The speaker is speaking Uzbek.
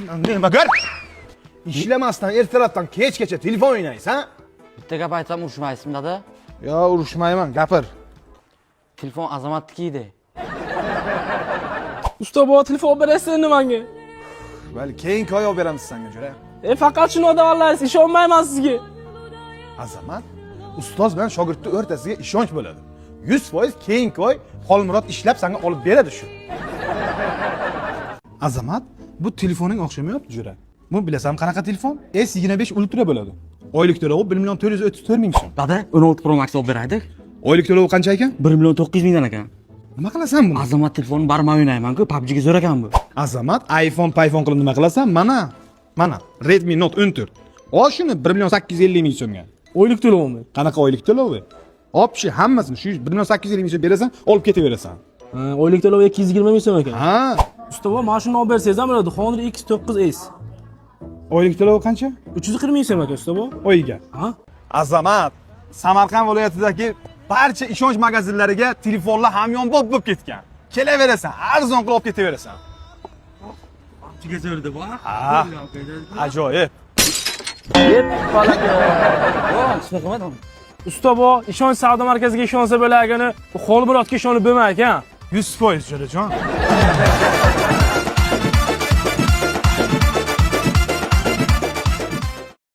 Nima gör? İşlemasdan ertalabdan kechgacha telefon o'ynaysan, ha? Bitta gap aytsam urushmaysizmi dada? Yo, urushmayman, gapir. Telefon Azamatniki edi. Usta bu telefon berasizmi menga? Vali keyingi oy olib beramiz senga jo'ra. Faqat shuni odavanlarsiz, ishonmayman sizga. Azamat, ustoz bilan shogirdning o'rtasiga ishonch bo'ladi. 100% keyingi oy Xolmurod ishlab senga olib beradi shu. Azamat, bu telefoning o'xshamayapti jo'ra. Bu bilasan qanaqa telefon? S25 Ultra bo'ladi. Oylik to'lovi 1 million 434 ming so'm. Dada, 16 Pro Max olib beraylik. Oylik to'lovi qancha ekan? 1 million 900 mingdan ekan. Nima qilasan buni? Azamat telefonni barma o'ynayman-ku, PUBG'ga zo'r ekan bu. Azamat, iPhone qilib nima qilasan? Mana, Redmi Note 14. Ol shuni 1 million 850 ming so'mga. Oylik to'lovmi? Qanaqa oylik to'lovi? Opshi hammasini shu 1 million 850 ming so'm berasan, olib ketaverasan. Oylik to'lovi 220 ming so'm ekan. Ha, Usta bu mashina olib bersangiz ham bo'ladi. Honor X9S. oylik to'lovi qancha? 340 ming so'm ekan usta bu. Oyiga. Ha? Azamat, Samarqand viloyatidagi barcha ishonch magazinlariga telefonlar hamyonbop bo'lib ketgan. Kelaverasan, arzon qilib olib ketaverasan. PUBG'ga zo'rdi bu. Ha. Ajoyib. Yep, falaka. Shuna qilmadim. Usta bu ishonch savdo markaziga ishonsa bo'lagini, Xolmurodga ishonib bo'lmaydi ekan. 100% jo'rajon.